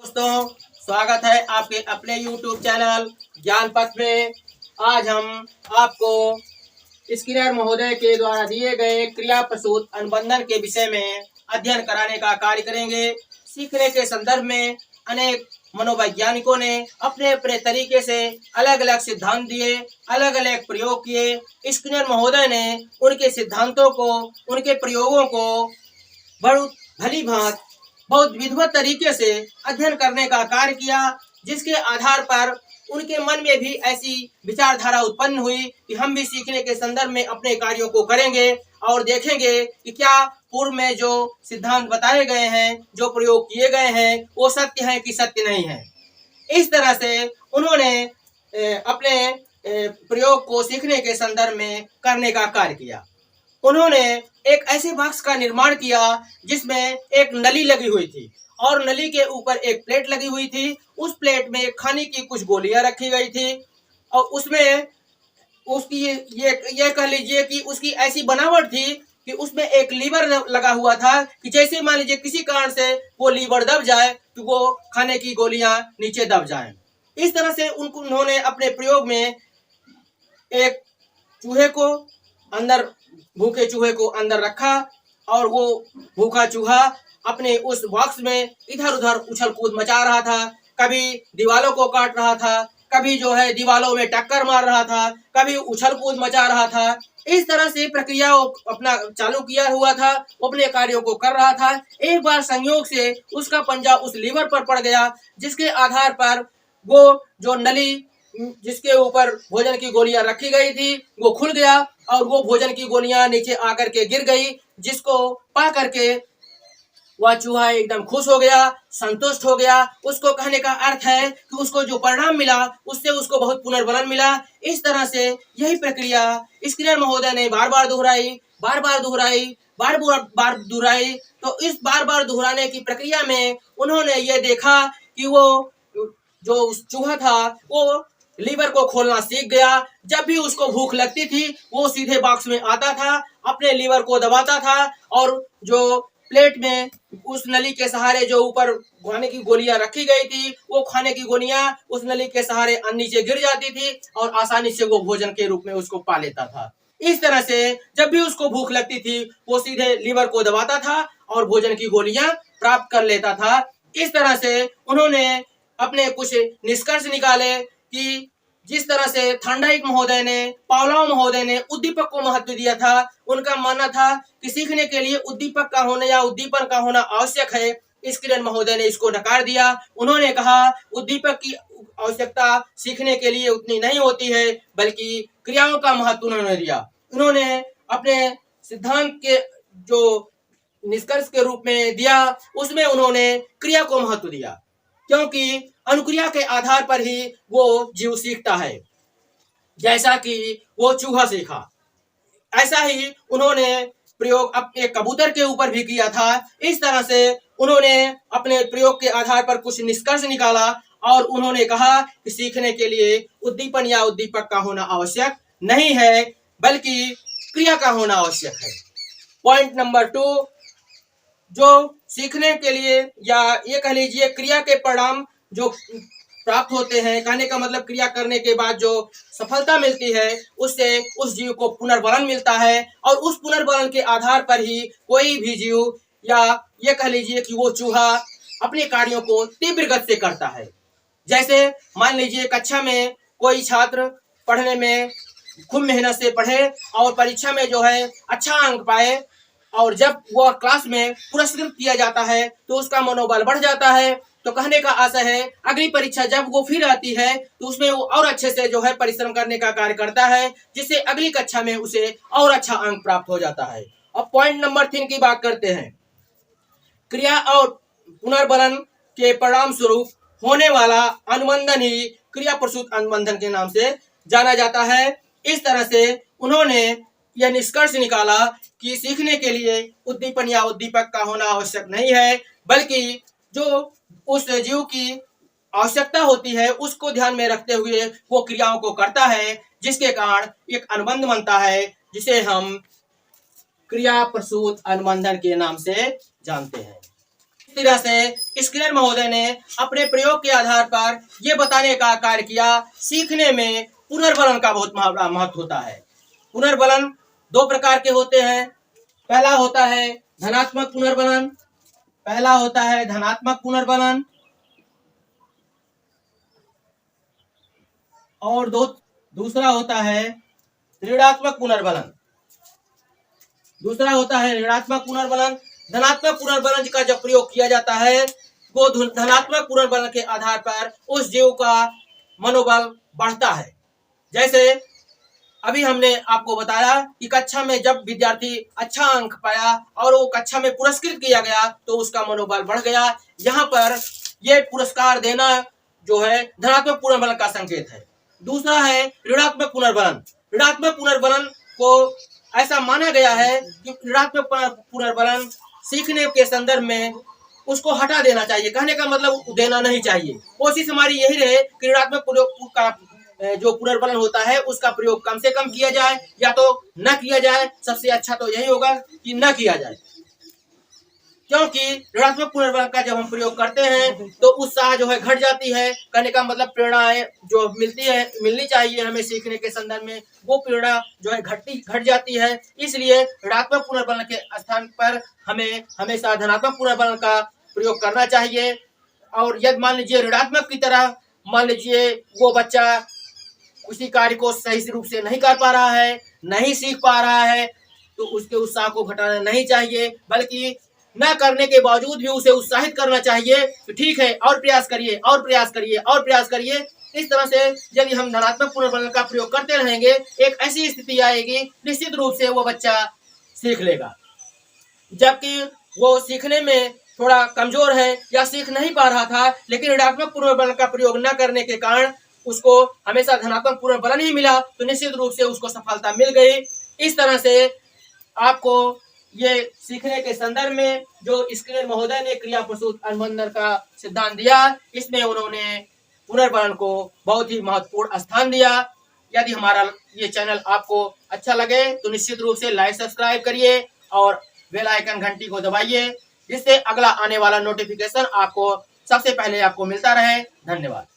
दोस्तों, स्वागत है आपके अपने YouTube चैनल ज्ञान पथ में। आज हम आपको स्किनर महोदय के द्वारा दिए गए क्रिया प्रसूत अनुबंधन के विषय में अध्ययन कराने का कार्य करेंगे। सीखने के संदर्भ में अनेक मनोवैज्ञानिकों ने अपने अपने तरीके से अलग अलग सिद्धांत दिए, अलग अलग प्रयोग किए। स्किनर महोदय ने उनके सिद्धांतों को, उनके प्रयोगों को बहुत भली भांति बहुत विधिवत तरीके से अध्ययन करने का कार्य किया, जिसके आधार पर उनके मन में भी ऐसी विचारधारा उत्पन्न हुई कि हम भी सीखने के संदर्भ में अपने कार्यों को करेंगे और देखेंगे कि क्या पूर्व में जो सिद्धांत बताए गए हैं, जो प्रयोग किए गए हैं, वो सत्य है कि सत्य नहीं है। इस तरह से उन्होंने अपने प्रयोग को सीखने के संदर्भ में करने का कार्य किया। उन्होंने एक ऐसे बॉक्स का निर्माण किया जिसमें एक नली लगी हुई थी और नली के ऊपर एक प्लेट लगी हुई थी। उस प्लेट में खाने की कुछ गोलियां रखी गई थी और उसमें उसकी ये कह लीजिए कि उसकी ऐसी बनावट थी कि उसमें एक लीवर लगा हुआ था कि जैसे मान लीजिए किसी कारण से वो लीवर दब जाए तो वो खाने की गोलियां नीचे दब जाएं। इस तरह से उन्होंने अपने प्रयोग में एक चूहे को अंदर भूखे चूहे को अंदर रखा और वो भूखा चूहा अपने उस बॉक्स में इधर उधर उछल कूद मचा रहा था। कभी दीवालों को काट रहा था, कभी जो है दीवालों में टक्कर मार रहा था, कभी उछल कूद मचा रहा था। इस तरह से प्रक्रिया अपना चालू किया हुआ था, अपने कार्यों को कर रहा था। एक बार संयोग से उसका पंजा उस लीवर पर पड़ गया, जिसके आधार पर वो जो नली जिसके ऊपर भोजन की गोलियां रखी गई थी वो खुल गया और वो भोजन की गोलियां नीचे आकर के गिर गई, जिसको पा करके वह चूहा एकदम खुश हो गया, संतुष्ट हो गया। उसको कहने का अर्थ है कि उसको जो परिणाम मिला उससे उसको बहुत पुनर्बलन मिला। इस तरह से यही प्रक्रिया स्किनर महोदय ने बार बार दोहराई, बार बार दोहराई, बार बार दोहराई। तो इस बार बार दोहराने की प्रक्रिया में उन्होंने ये देखा कि वो जो चूहा था वो लीवर को खोलना सीख गया। जब भी उसको भूख लगती थी वो सीधे बॉक्स में आता था, अपने लीवर को दबाता था और जो प्लेट में उस नली के सहारे जो ऊपर खाने की गोलियां रखी गई थी वो खाने की गोलियां उस नली के सहारे नीचे गिर जाती थी और आसानी से वो भोजन के रूप में उसको पा लेता था। इस तरह से जब भी उसको भूख लगती थी वो सीधे लीवर को दबाता था और भोजन की गोलियां प्राप्त कर लेता था। इस तरह से उन्होंने अपने कुछ निष्कर्ष निकाले कि जिस तरह से थॉर्नडाइक महोदय ने, पावलोव महोदय ने उद्दीपक को महत्व दिया था, उनका मानना था कि सीखने के लिए उद्दीपक का होना या उद्दीपन का होना आवश्यक है। स्किनर महोदय ने इसको नकार दिया। उन्होंने कहा उद्दीपक की आवश्यकता सीखने के लिए उतनी नहीं होती है, बल्कि क्रियाओं का महत्व उन्होंने दिया। उन्होंने अपने सिद्धांत के जो निष्कर्ष के रूप में दिया उसमें उन्होंने क्रिया को महत्व दिया, क्योंकि अनुक्रिया के आधार पर ही वो जीव सीखता है। जैसा कि वो चूहा सीखा, ऐसा ही उन्होंने प्रयोग अपने कबूतर के ऊपर भी किया था। इस तरह से उन्होंने अपने प्रयोग के आधार पर कुछ निष्कर्ष निकाला और उन्होंने कहा कि सीखने के लिए उद्दीपन या उद्दीपक का होना आवश्यक नहीं है, बल्कि क्रिया का होना आवश्यक है। पॉइंट नंबर 2, जो सीखने के लिए या ये कह लीजिए क्रिया के परिणाम जो प्राप्त होते हैं, कहने का मतलब क्रिया करने के बाद जो सफलता मिलती है उससे उस जीव को पुनर्बलन मिलता है और उस पुनर्बलन के आधार पर ही कोई भी जीव या ये कह लीजिए कि वो चूहा अपने कार्यों को तीव्र गति से करता है। जैसे मान लीजिए कक्षा में कोई छात्र पढ़ने में खूब मेहनत से पढ़े और परीक्षा में जो है अच्छा अंक पाए और जब वह क्लास में पुरस्कृत किया जाता है तो उसका मनोबल बढ़ जाता है। तो कहने का आशय है अगली परीक्षा जब वो फिर आती है तो उसमें वो और अच्छे से जो है परिश्रम करने का कार्य करता है, जिससे अगली कक्षा में उसे और अच्छा अंक प्राप्त हो जाता है। अब पॉइंट नंबर 3 की बात करते हैं। क्रिया और पुनर्बलन के परिणाम स्वरूप होने वाला अनुबंधन ही क्रिया प्रसूत अनुबंधन के नाम से जाना जाता है। इस तरह से उन्होंने यह निष्कर्ष निकाला कि सीखने के लिए उद्दीपन या उद्दीपक का होना आवश्यक नहीं है, बल्कि जो उस जीव की आवश्यकता होती है उसको ध्यान में रखते हुए वो क्रियाओं को करता है, जिसके कारण एक अनुबंध बनता है, जिसे हम क्रिया प्रसूत अनुबंधन के नाम से जानते हैं। इस तरह से स्किनर महोदय ने अपने प्रयोग के आधार पर यह बताने का कार्य किया, सीखने में पुनर्बलन का बहुत महत्व होता है। पुनर्बलन दो प्रकार के होते हैं। पहला होता है धनात्मक पुनर्बलन और दूसरा होता है ऋणात्मक पुनर्बलन। धनात्मक पुनर्बलन का जब प्रयोग किया जाता है वो धनात्मक पुनर्बलन के आधार पर उस जीव का मनोबल बढ़ता है। जैसे अभी हमने आपको बताया कि कक्षा में जब विद्यार्थी अच्छा अंक पाया और वो कक्षा में पुरस्कृत किया गया तो उसका मनोबल बढ़ गया। यहाँ पर ये पुरस्कार देना जो है धनात्मक पुनर्बलन का संकेत है। दूसरा है ऋणात्मक पुनर्बलन को ऐसा माना गया है कि ऋणात्मक पुनर्बलन सीखने के संदर्भ में उसको हटा देना चाहिए। कहने का मतलब देना नहीं चाहिए। कोशिश हमारी यही रहे कि ऋणात्मक का जो पुनर्बलन होता है उसका प्रयोग कम से कम किया जाए या तो न किया जाए। सबसे अच्छा तो यही होगा कि न किया जाए, क्योंकि ऋणात्मक पुनर्बलन का जब हम प्रयोग करते हैं तो उत्साह जो है घट जाती है। कहने का मतलब प्रेरणाएं जो मिलनी चाहिए हमें सीखने के संदर्भ में, वो प्रेरणा जो है घट जाती है। इसलिए ऋणात्मक पुनर्बलन के स्थान पर हमें हमेशा धनात्मक पुनर्बलन का प्रयोग करना चाहिए। और यदि मान लीजिए ऋणात्मक की तरह मान लीजिए वो बच्चा उसी कार्य को सही रूप से नहीं कर पा रहा है, नहीं सीख पा रहा है, तो उसके उत्साह को घटाना नहीं चाहिए, बल्कि न करने के बावजूद भी उसे उत्साहित करना चाहिए कि ठीक है और प्रयास करिए। इस तरह से यदि हम धनात्मक पुनर्बलन का प्रयोग करते रहेंगे एक ऐसी स्थिति आएगी निश्चित रूप से वो बच्चा सीख लेगा। जबकि वो सीखने में थोड़ा कमजोर है या सीख नहीं पा रहा था, लेकिन ऋणात्मक पुनर्बलन का प्रयोग न करने के कारण उसको हमेशा धनात्मक पुनर्बलन ही मिला, तो निश्चित रूप से उसको सफलता मिल गई। इस तरह से आपको ये सीखने के संदर्भ में जो स्किनर महोदय ने क्रिया प्रसूत अनुबंधन का सिद्धांत दिया, इसमें उन्होंने पुनर्बलन को बहुत ही महत्वपूर्ण स्थान दिया। यदि हमारा ये चैनल आपको अच्छा लगे तो निश्चित रूप से लाइक सब्सक्राइब करिए और बेल आइकन घंटी को दबाइए, जिससे अगला आने वाला नोटिफिकेशन आपको सबसे पहले आपको मिलता रहे। धन्यवाद।